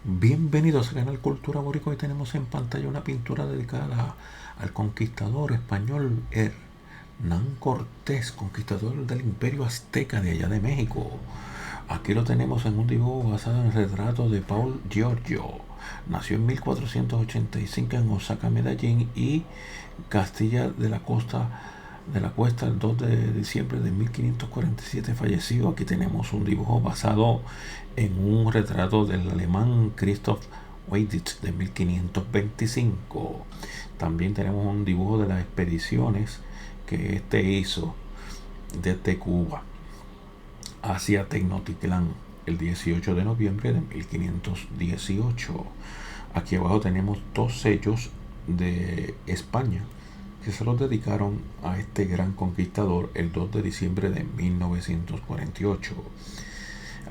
Bienvenidos a Canal Cultura Boricua. Hoy tenemos en pantalla una pintura dedicada al conquistador español Hernán Cortés, conquistador del Imperio Azteca de allá de México. Aquí lo tenemos en un dibujo basado en el retrato de Paul Giorgio. Nació en 1485 en Osaka, Medellín y Castilla de la Cuesta el 2 de diciembre de 1547 falleció. Aquí tenemos un dibujo basado en un retrato del alemán Christoph Weidich de 1525. También tenemos un dibujo de las expediciones que este hizo desde Cuba hacia Tenochtitlán el 18 de noviembre de 1518. Aquí abajo tenemos dos sellos de España que se los dedicaron a este gran conquistador el 2 de diciembre de 1948.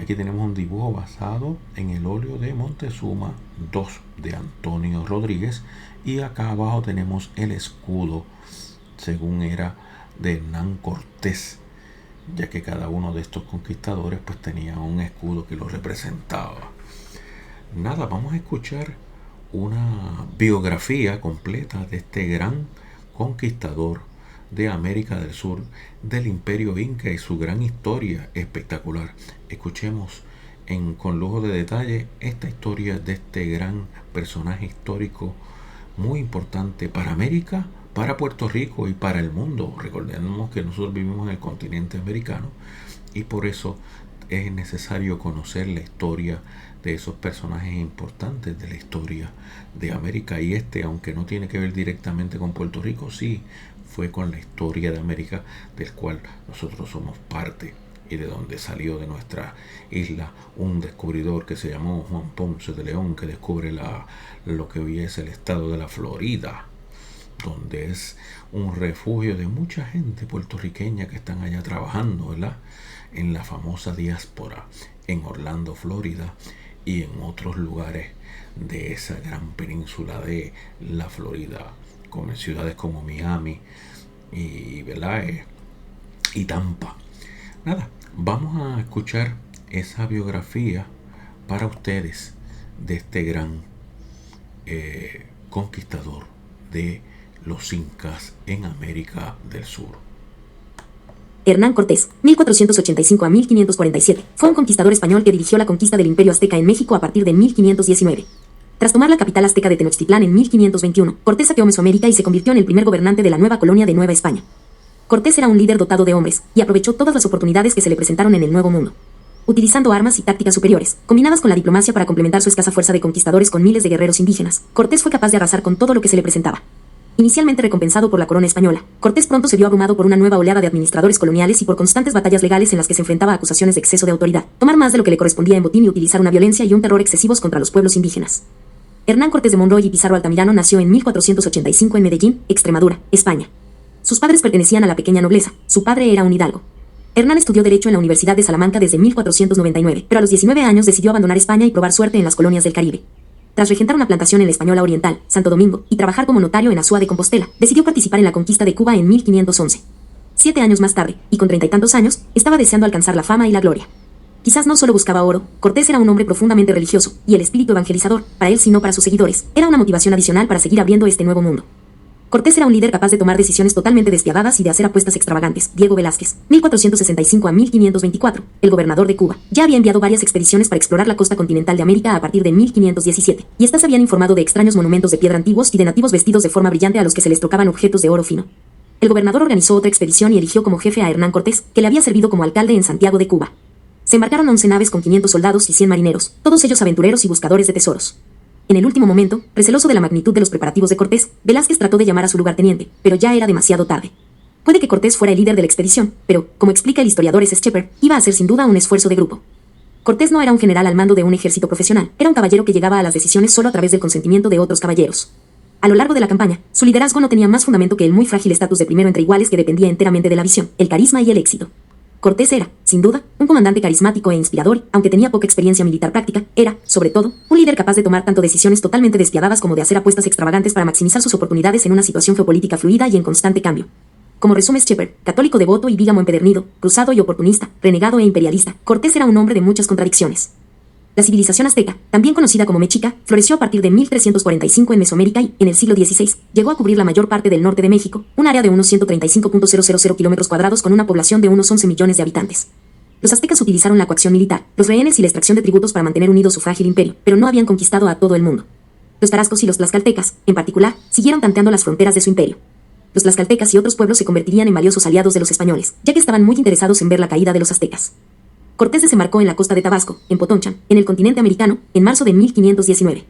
Aquí tenemos un dibujo basado en el óleo de Montezuma II de Antonio Rodríguez, y acá abajo tenemos el escudo, según era de Hernán Cortés, ya que cada uno de estos conquistadores pues tenía un escudo que lo representaba. Nada, vamos a escuchar una biografía completa de este gran conquistador de América del Sur, del Imperio Inca, y su gran historia espectacular. Escuchemos con lujo de detalle esta historia de este gran personaje histórico muy importante para América, para Puerto Rico y para el mundo. Recordemos que nosotros vivimos en el continente americano y por eso es necesario conocer la historia de esos personajes importantes de la historia de América. Y aunque no tiene que ver directamente con Puerto Rico, sí fue con la historia de América, del cual nosotros somos parte, y de donde salió de nuestra isla un descubridor que se llamó Juan Ponce de León, que descubre lo que hoy es el estado de la Florida, donde es un refugio de mucha gente puertorriqueña que están allá trabajando, ¿verdad?, en la famosa diáspora en Orlando, Florida, y en otros lugares de esa gran península de la Florida, con ciudades como Miami y, ¿verdad?, y Tampa. Nada, vamos a escuchar esa biografía para ustedes de este gran conquistador de los incas en América del Sur. Hernán Cortés, 1485 a 1547, fue un conquistador español que dirigió la conquista del Imperio Azteca en México a partir de 1519. Tras tomar la capital azteca de Tenochtitlán en 1521, Cortés saqueó Mesoamérica y se convirtió en el primer gobernante de la nueva colonia de Nueva España. Cortés era un líder dotado de hombres, y aprovechó todas las oportunidades que se le presentaron en el Nuevo Mundo. Utilizando armas y tácticas superiores, combinadas con la diplomacia para complementar su escasa fuerza de conquistadores con miles de guerreros indígenas, Cortés fue capaz de arrasar con todo lo que se le presentaba. Inicialmente recompensado por la corona española, Cortés pronto se vio abrumado por una nueva oleada de administradores coloniales y por constantes batallas legales en las que se enfrentaba a acusaciones de exceso de autoridad, tomar más de lo que le correspondía en botín y utilizar una violencia y un terror excesivos contra los pueblos indígenas. Hernán Cortés de Monroy y Pizarro Altamirano nació en 1485 en Medellín, Extremadura, España. Sus padres pertenecían a la pequeña nobleza, su padre era un hidalgo. Hernán estudió Derecho en la Universidad de Salamanca desde 1499, pero a los 19 años decidió abandonar España y probar suerte en las colonias del Caribe. Tras regentar una plantación en la Española Oriental, Santo Domingo, y trabajar como notario en Azúa de Compostela, decidió participar en la conquista de Cuba en 1511. 7 años más tarde, y con 30 y tantos años, estaba deseando alcanzar la fama y la gloria. Quizás no solo buscaba oro, Cortés era un hombre profundamente religioso, y el espíritu evangelizador, para él sino para sus seguidores, era una motivación adicional para seguir abriendo este nuevo mundo. Cortés era un líder capaz de tomar decisiones totalmente despiadadas y de hacer apuestas extravagantes. Diego Velázquez, 1465 a 1524, el gobernador de Cuba, ya había enviado varias expediciones para explorar la costa continental de América a partir de 1517, y estas habían informado de extraños monumentos de piedra antiguos y de nativos vestidos de forma brillante a los que se les trocaban objetos de oro fino. El gobernador organizó otra expedición y eligió como jefe a Hernán Cortés, que le había servido como alcalde en Santiago de Cuba. Se embarcaron 11 naves con 500 soldados y 100 marineros, todos ellos aventureros y buscadores de tesoros. En el último momento, receloso de la magnitud de los preparativos de Cortés, Velázquez trató de llamar a su lugarteniente, pero ya era demasiado tarde. Puede que Cortés fuera el líder de la expedición, pero, como explica el historiador S. Shepard, iba a ser sin duda un esfuerzo de grupo. Cortés no era un general al mando de un ejército profesional, era un caballero que llegaba a las decisiones solo a través del consentimiento de otros caballeros. A lo largo de la campaña, su liderazgo no tenía más fundamento que el muy frágil estatus de primero entre iguales que dependía enteramente de la visión, el carisma y el éxito. Cortés era, sin duda, un comandante carismático e inspirador, aunque tenía poca experiencia militar práctica, era, sobre todo, un líder capaz de tomar tanto decisiones totalmente despiadadas como de hacer apuestas extravagantes para maximizar sus oportunidades en una situación geopolítica fluida y en constante cambio. Como resume Shepard, católico devoto y bígamo empedernido, cruzado y oportunista, renegado e imperialista, Cortés era un hombre de muchas contradicciones. La civilización azteca, también conocida como mexica, floreció a partir de 1345 en Mesoamérica y, en el siglo XVI, llegó a cubrir la mayor parte del norte de México, un área de unos 135.000 kilómetros cuadrados con una población de unos 11 millones de habitantes. Los aztecas utilizaron la coacción militar, los rehenes y la extracción de tributos para mantener unido su frágil imperio, pero no habían conquistado a todo el mundo. Los tarascos y los tlaxcaltecas, en particular, siguieron tanteando las fronteras de su imperio. Los tlaxcaltecas y otros pueblos se convertirían en valiosos aliados de los españoles, ya que estaban muy interesados en ver la caída de los aztecas. Cortés desembarcó en la costa de Tabasco, en Potonchan, en el continente americano, en marzo de 1519.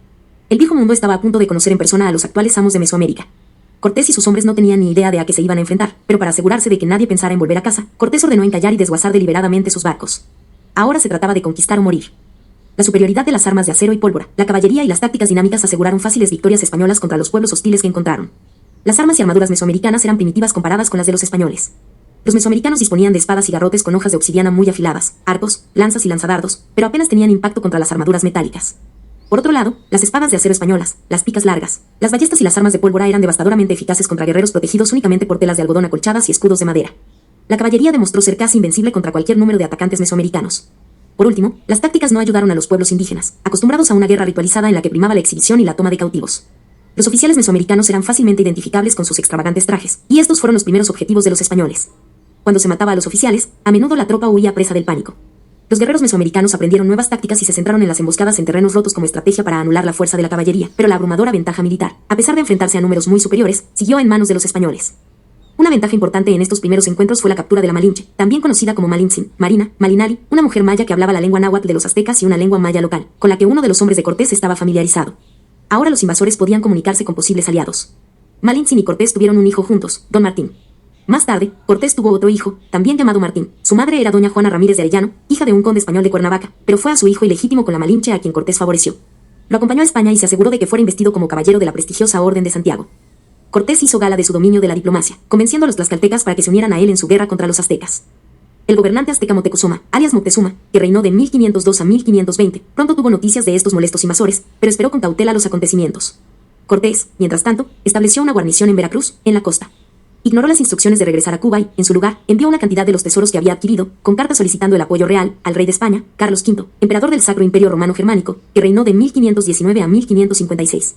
El viejo mundo estaba a punto de conocer en persona a los actuales amos de Mesoamérica. Cortés y sus hombres no tenían ni idea de a qué se iban a enfrentar, pero para asegurarse de que nadie pensara en volver a casa, Cortés ordenó encallar y desguazar deliberadamente sus barcos. Ahora se trataba de conquistar o morir. La superioridad de las armas de acero y pólvora, la caballería y las tácticas dinámicas aseguraron fáciles victorias españolas contra los pueblos hostiles que encontraron. Las armas y armaduras mesoamericanas eran primitivas comparadas con las de los españoles. Los mesoamericanos disponían de espadas y garrotes con hojas de obsidiana muy afiladas, arcos, lanzas y lanzadardos, pero apenas tenían impacto contra las armaduras metálicas. Por otro lado, las espadas de acero españolas, las picas largas, las ballestas y las armas de pólvora eran devastadoramente eficaces contra guerreros protegidos únicamente por telas de algodón acolchadas y escudos de madera. La caballería demostró ser casi invencible contra cualquier número de atacantes mesoamericanos. Por último, las tácticas no ayudaron a los pueblos indígenas, acostumbrados a una guerra ritualizada en la que primaba la exhibición y la toma de cautivos. Los oficiales mesoamericanos eran fácilmente identificables con sus extravagantes trajes, y estos fueron los primeros objetivos de los españoles. Cuando se mataba a los oficiales, a menudo la tropa huía presa del pánico. Los guerreros mesoamericanos aprendieron nuevas tácticas y se centraron en las emboscadas en terrenos rotos como estrategia para anular la fuerza de la caballería, pero la abrumadora ventaja militar, a pesar de enfrentarse a números muy superiores, siguió en manos de los españoles. Una ventaja importante en estos primeros encuentros fue la captura de la Malinche, también conocida como Malintzin, Marina, Malinali, una mujer maya que hablaba la lengua náhuatl de los aztecas y una lengua maya local, con la que uno de los hombres de Cortés estaba familiarizado. Ahora los invasores podían comunicarse con posibles aliados. Malintzin y Cortés tuvieron un hijo juntos, Don Martín. Más tarde, Cortés tuvo otro hijo, también llamado Martín. Su madre era doña Juana Ramírez de Arellano, hija de un conde español de Cuernavaca, pero fue a su hijo ilegítimo con la Malinche a quien Cortés favoreció. Lo acompañó a España y se aseguró de que fuera investido como caballero de la prestigiosa Orden de Santiago. Cortés hizo gala de su dominio de la diplomacia, convenciendo a los tlaxcaltecas para que se unieran a él en su guerra contra los aztecas. El gobernante azteca Moctezuma, alias Moctezuma, que reinó de 1502 a 1520, pronto tuvo noticias de estos molestos invasores, pero esperó con cautela los acontecimientos. Cortés, mientras tanto, estableció una guarnición en Veracruz, en la costa. Ignoró las instrucciones de regresar a Cuba y, en su lugar, envió una cantidad de los tesoros que había adquirido, con cartas solicitando el apoyo real, al rey de España, Carlos V, emperador del Sacro Imperio Romano Germánico, que reinó de 1519 a 1556.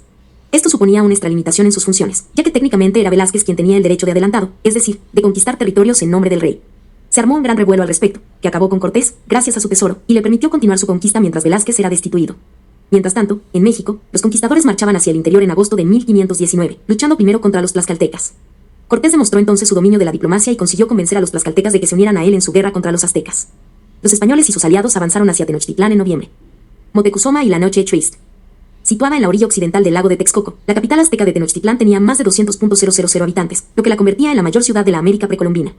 Esto suponía una extralimitación en sus funciones, ya que técnicamente era Velázquez quien tenía el derecho de adelantado, es decir, de conquistar territorios en nombre del rey. Se armó un gran revuelo al respecto, que acabó con Cortés, gracias a su tesoro, y le permitió continuar su conquista mientras Velázquez era destituido. Mientras tanto, en México, los conquistadores marchaban hacia el interior en agosto de 1519, luchando primero contra los tlaxcaltecas. Cortés demostró entonces su dominio de la diplomacia y consiguió convencer a los tlaxcaltecas de que se unieran a él en su guerra contra los aztecas. Los españoles y sus aliados avanzaron hacia Tenochtitlán en noviembre. Moctezuma y la noche Trist. Situada en la orilla occidental del lago de Texcoco, la capital azteca de Tenochtitlán tenía más de 200.000 habitantes, lo que la convertía en la mayor ciudad de la América precolombina.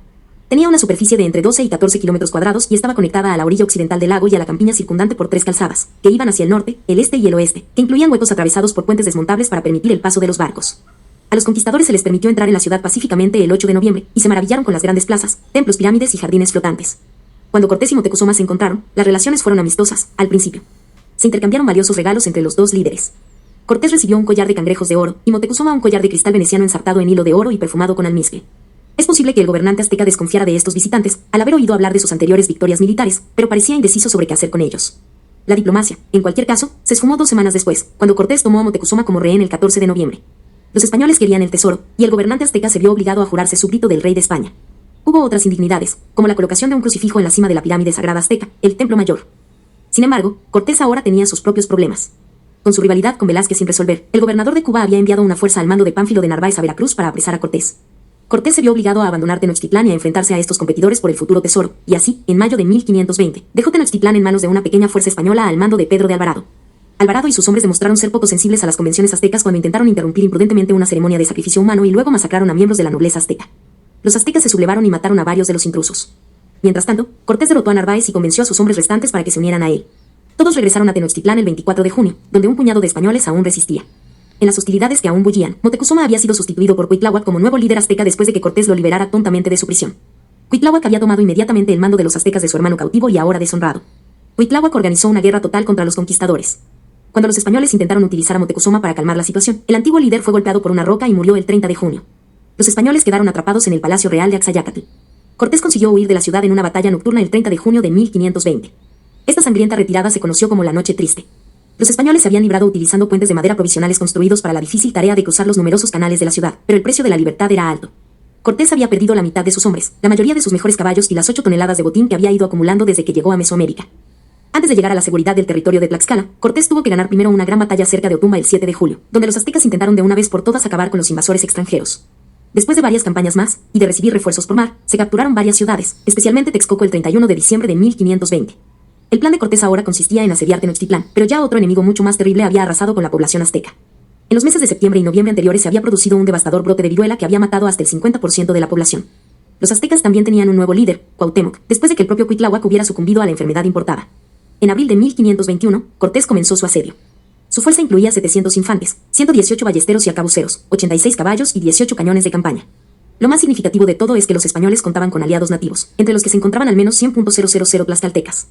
Tenía una superficie de entre 12 y 14 kilómetros cuadrados y estaba conectada a la orilla occidental del lago y a la campiña circundante por 3 calzadas, que iban hacia el norte, el este y el oeste, que incluían huecos atravesados por puentes desmontables para permitir el paso de los barcos. A los conquistadores se les permitió entrar en la ciudad pacíficamente el 8 de noviembre, y se maravillaron con las grandes plazas, templos, pirámides y jardines flotantes. Cuando Cortés y Moctezuma se encontraron, las relaciones fueron amistosas, al principio. Se intercambiaron valiosos regalos entre los dos líderes. Cortés recibió un collar de cangrejos de oro, y Moctezuma un collar de cristal veneciano ensartado en hilo de oro y perfumado con almizcle. Es posible que el gobernante azteca desconfiara de estos visitantes, al haber oído hablar de sus anteriores victorias militares, pero parecía indeciso sobre qué hacer con ellos. La diplomacia, en cualquier caso, se esfumó 2 semanas después, cuando Cortés tomó a Moctezuma como rehén el 14 de noviembre. Los españoles querían el tesoro, y el gobernante azteca se vio obligado a jurarse súbdito del rey de España. Hubo otras indignidades, como la colocación de un crucifijo en la cima de la pirámide sagrada azteca, el Templo Mayor. Sin embargo, Cortés ahora tenía sus propios problemas. Con su rivalidad con Velázquez sin resolver, el gobernador de Cuba había enviado una fuerza al mando de Pánfilo de Narváez a Veracruz para apresar a Cortés. Cortés se vio obligado a abandonar Tenochtitlán y a enfrentarse a estos competidores por el futuro tesoro, y así, en mayo de 1520, dejó Tenochtitlán en manos de una pequeña fuerza española al mando de Pedro de Alvarado. Alvarado y sus hombres demostraron ser poco sensibles a las convenciones aztecas cuando intentaron interrumpir imprudentemente una ceremonia de sacrificio humano y luego masacraron a miembros de la nobleza azteca. Los aztecas se sublevaron y mataron a varios de los intrusos. Mientras tanto, Cortés derrotó a Narváez y convenció a sus hombres restantes para que se unieran a él. Todos regresaron a Tenochtitlán el 24 de junio, donde un puñado de españoles aún resistía. En las hostilidades que aún bullían, Moctezuma había sido sustituido por Cuitláhuac como nuevo líder azteca después de que Cortés lo liberara tontamente de su prisión. Cuitláhuac había tomado inmediatamente el mando de los aztecas de su hermano cautivo y ahora deshonrado. Cuitláhuac organizó una guerra total contra los conquistadores. Cuando los españoles intentaron utilizar a Moctezuma para calmar la situación, el antiguo líder fue golpeado por una roca y murió el 30 de junio. Los españoles quedaron atrapados en el Palacio Real de Axayácatl. Cortés consiguió huir de la ciudad en una batalla nocturna el 30 de junio de 1520. Esta sangrienta retirada se conoció como la Noche Triste. Los españoles se habían librado utilizando puentes de madera provisionales construidos para la difícil tarea de cruzar los numerosos canales de la ciudad, pero el precio de la libertad era alto. Cortés había perdido la mitad de sus hombres, la mayoría de sus mejores caballos y las 8 toneladas de botín que había ido acumulando desde que llegó a Mesoamérica. Antes de llegar a la seguridad del territorio de Tlaxcala, Cortés tuvo que ganar primero una gran batalla cerca de Otumba el 7 de julio, donde los aztecas intentaron de una vez por todas acabar con los invasores extranjeros. Después de varias campañas más, y de recibir refuerzos por mar, se capturaron varias ciudades, especialmente Texcoco el 31 de diciembre de 1520. El plan de Cortés ahora consistía en asediar Tenochtitlán, pero ya otro enemigo mucho más terrible había arrasado con la población azteca. En los meses de septiembre y noviembre anteriores se había producido un devastador brote de viruela que había matado hasta el 50% de la población. Los aztecas también tenían un nuevo líder, Cuauhtémoc, después de que el propio Cuitláhuac hubiera sucumbido a la enfermedad importada. En abril de 1521, Cortés comenzó su asedio. Su fuerza incluía 700 infantes, 118 ballesteros y arcabuceros, 86 caballos y 18 cañones de campaña. Lo más significativo de todo es que los españoles contaban con aliados nativos, entre los que se encontraban al menos 100.000 tlaxcaltecas.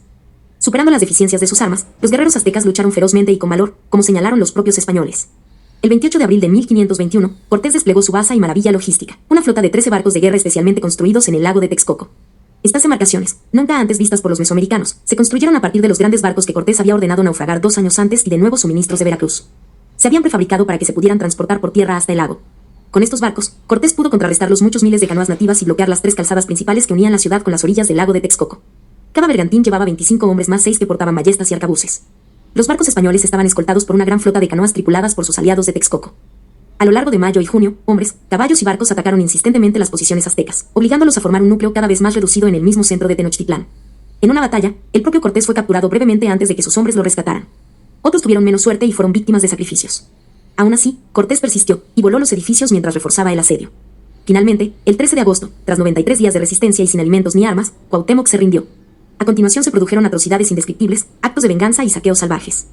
Superando las deficiencias de sus armas, los guerreros aztecas lucharon ferozmente y con valor, como señalaron los propios españoles. El 28 de abril de 1521, Cortés desplegó su vasta y maravilla logística, una flota de 13 barcos de guerra especialmente construidos en el lago de Texcoco. Estas embarcaciones, nunca antes vistas por los mesoamericanos, se construyeron a partir de los grandes barcos que Cortés había ordenado naufragar 2 años antes y de nuevos suministros de Veracruz. Se habían prefabricado para que se pudieran transportar por tierra hasta el lago. Con estos barcos, Cortés pudo contrarrestar los muchos miles de canoas nativas y bloquear las 3 calzadas principales que unían la ciudad con las orillas del lago de Texcoco. Cada bergantín llevaba 25 hombres más 6 que portaban ballestas y arcabuces. Los barcos españoles estaban escoltados por una gran flota de canoas tripuladas por sus aliados de Texcoco. A lo largo de mayo y junio, hombres, caballos y barcos atacaron insistentemente las posiciones aztecas, obligándolos a formar un núcleo cada vez más reducido en el mismo centro de Tenochtitlán. En una batalla, el propio Cortés fue capturado brevemente antes de que sus hombres lo rescataran. Otros tuvieron menos suerte y fueron víctimas de sacrificios. Aún así, Cortés persistió y voló los edificios mientras reforzaba el asedio. Finalmente, el 13 de agosto, tras 93 días de resistencia y sin alimentos ni armas, Cuauhtémoc se rindió. A continuación se produjeron atrocidades indescriptibles, actos de venganza y saqueos salvajes.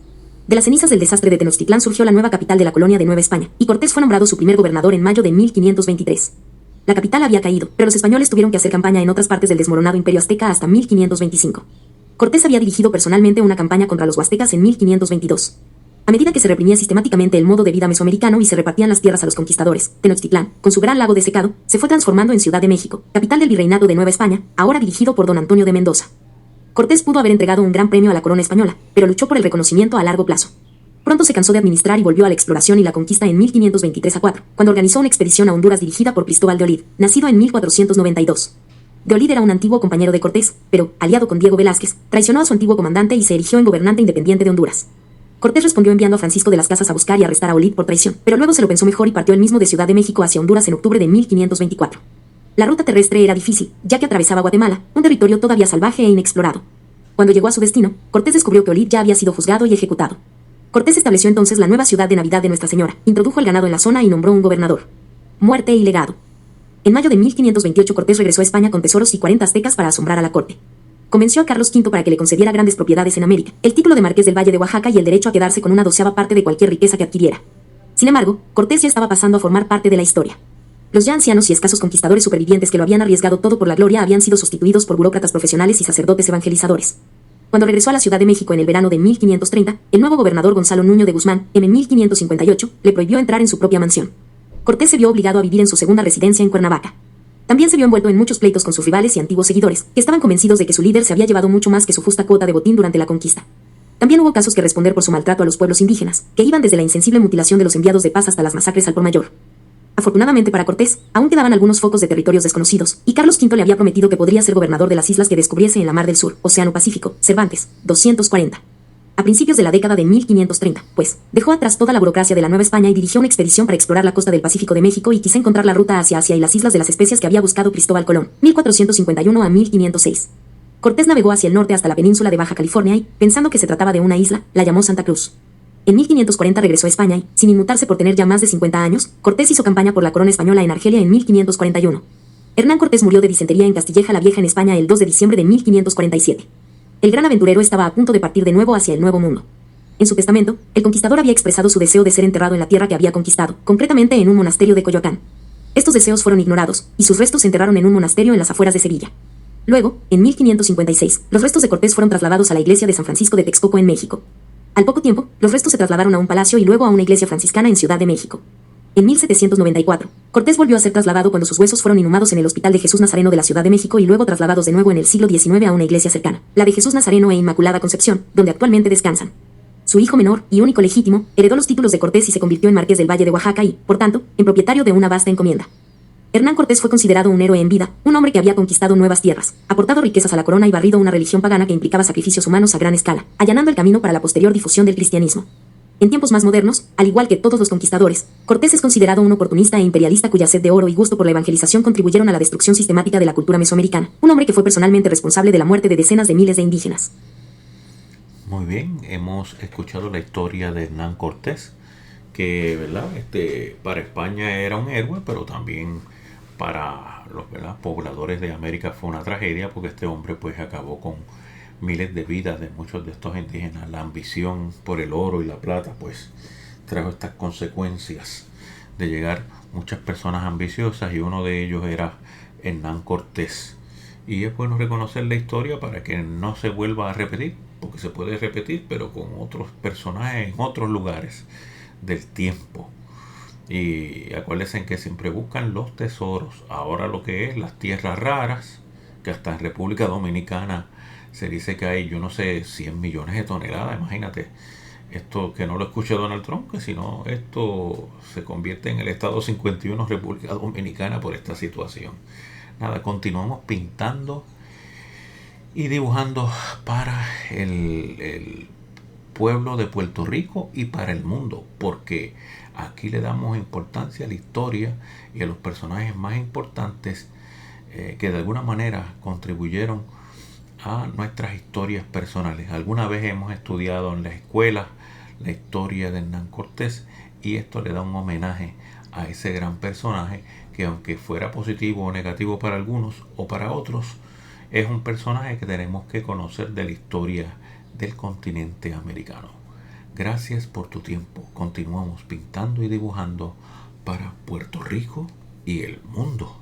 De las cenizas del desastre de Tenochtitlán surgió la nueva capital de la colonia de Nueva España, y Cortés fue nombrado su primer gobernador en mayo de 1523. La capital había caído, pero los españoles tuvieron que hacer campaña en otras partes del desmoronado imperio azteca hasta 1525. Cortés había dirigido personalmente una campaña contra los huastecas en 1522. A medida que se reprimía sistemáticamente el modo de vida mesoamericano y se repartían las tierras a los conquistadores, Tenochtitlán, con su gran lago de secado, se fue transformando en Ciudad de México, capital del virreinato de Nueva España, ahora dirigido por don Antonio de Mendoza. Cortés pudo haber entregado un gran premio a la corona española, pero luchó por el reconocimiento a largo plazo. Pronto se cansó de administrar y volvió a la exploración y la conquista en 1523 a 4, cuando organizó una expedición a Honduras dirigida por Cristóbal de Olid, nacido en 1492. De Olid era un antiguo compañero de Cortés, pero, aliado con Diego Velázquez, traicionó a su antiguo comandante y se erigió en gobernante independiente de Honduras. Cortés respondió enviando a Francisco de las Casas a buscar y arrestar a Olid por traición, pero luego se lo pensó mejor y partió él mismo de Ciudad de México hacia Honduras en octubre de 1524. La ruta terrestre era difícil, ya que atravesaba Guatemala, un territorio todavía salvaje e inexplorado. Cuando llegó a su destino, Cortés descubrió que Olid ya había sido juzgado y ejecutado. Cortés estableció entonces la nueva ciudad de Navidad de Nuestra Señora, introdujo el ganado en la zona y nombró un gobernador. Muerte y legado. En mayo de 1528 Cortés regresó a España con tesoros y 40 aztecas para asombrar a la corte. Convenció a Carlos V para que le concediera grandes propiedades en América, el título de marqués del Valle de Oaxaca y el derecho a quedarse con una 12ª parte de cualquier riqueza que adquiriera. Sin embargo, Cortés ya estaba pasando a formar parte de la historia. Los ya ancianos y escasos conquistadores supervivientes que lo habían arriesgado todo por la gloria habían sido sustituidos por burócratas profesionales y sacerdotes evangelizadores. Cuando regresó a la Ciudad de México en el verano de 1530, el nuevo gobernador Gonzalo Nuño de Guzmán, en 1558, le prohibió entrar en su propia mansión. Cortés se vio obligado a vivir en su segunda residencia en Cuernavaca. También se vio envuelto en muchos pleitos con sus rivales y antiguos seguidores, que estaban convencidos de que su líder se había llevado mucho más que su justa cuota de botín durante la conquista. También hubo casos que responder por su maltrato a los pueblos indígenas, que iban desde la insensible mutilación de los enviados de paz hasta las masacres al por mayor. Afortunadamente para Cortés, aún quedaban algunos focos de territorios desconocidos, y Carlos V le había prometido que podría ser gobernador de las islas que descubriese en la Mar del Sur, Océano Pacífico, Cervantes, 240. A principios de la década de 1530, pues, dejó atrás toda la burocracia de la Nueva España y dirigió una expedición para explorar la costa del Pacífico de México y quizá encontrar la ruta hacia Asia y las islas de las especias que había buscado Cristóbal Colón, 1451 a 1506. Cortés navegó hacia el norte hasta la península de Baja California y, pensando que se trataba de una isla, la llamó Santa Cruz. En 1540 regresó a España y, sin inmutarse por tener ya más de 50 años, Cortés hizo campaña por la corona española en Argelia en 1541. Hernán Cortés murió de disentería en Castilleja la Vieja en España el 2 de diciembre de 1547. El gran aventurero estaba a punto de partir de nuevo hacia el Nuevo Mundo. En su testamento, el conquistador había expresado su deseo de ser enterrado en la tierra que había conquistado, concretamente en un monasterio de Coyoacán. Estos deseos fueron ignorados, y sus restos se enterraron en un monasterio en las afueras de Sevilla. Luego, en 1556, los restos de Cortés fueron trasladados a la iglesia de San Francisco de Texcoco en México. Al poco tiempo, los restos se trasladaron a un palacio y luego a una iglesia franciscana en Ciudad de México. En 1794, Cortés volvió a ser trasladado cuando sus huesos fueron inhumados en el Hospital de Jesús Nazareno de la Ciudad de México y luego trasladados de nuevo en el siglo XIX a una iglesia cercana, la de Jesús Nazareno e Inmaculada Concepción, donde actualmente descansan. Su hijo menor, y único legítimo, heredó los títulos de Cortés y se convirtió en marqués del Valle de Oaxaca y, por tanto, en propietario de una vasta encomienda. Hernán Cortés fue considerado un héroe en vida, un hombre que había conquistado nuevas tierras, aportado riquezas a la corona y barrido una religión pagana que implicaba sacrificios humanos a gran escala, allanando el camino para la posterior difusión del cristianismo. En tiempos más modernos, al igual que todos los conquistadores, Cortés es considerado un oportunista e imperialista cuya sed de oro y gusto por la evangelización contribuyeron a la destrucción sistemática de la cultura mesoamericana, un hombre que fue personalmente responsable de la muerte de decenas de miles de indígenas. Muy bien, hemos escuchado la historia de Hernán Cortés, que, ¿verdad? Para España era un héroe, pero también para los, ¿verdad?, pobladores de América fue una tragedia, porque este hombre pues acabó con miles de vidas de muchos de estos indígenas. La ambición por el oro y la plata pues trajo estas consecuencias de llegar muchas personas ambiciosas, y uno de ellos era Hernán Cortés. Y es bueno reconocer la historia para que no se vuelva a repetir, porque se puede repetir, pero con otros personajes en otros lugares del tiempo. Y acuérdense que siempre buscan los tesoros. Ahora lo que es las tierras raras, que hasta en República Dominicana se dice que hay, yo no sé, 100 millones de toneladas. Imagínate, esto que no lo escuche Donald Trump, que si no, esto se convierte en el estado 51 República Dominicana por esta situación. Nada, continuamos pintando y dibujando para el pueblo de Puerto Rico y para el mundo, porque aquí le damos importancia a la historia y a los personajes más importantes que de alguna manera contribuyeron a nuestras historias personales. Alguna vez hemos estudiado en la escuela la historia de Hernán Cortés, y esto le da un homenaje a ese gran personaje que, aunque fuera positivo o negativo para algunos o para otros, es un personaje que tenemos que conocer de la historia del continente americano. Gracias por tu tiempo. Continuamos pintando y dibujando para Puerto Rico y el mundo.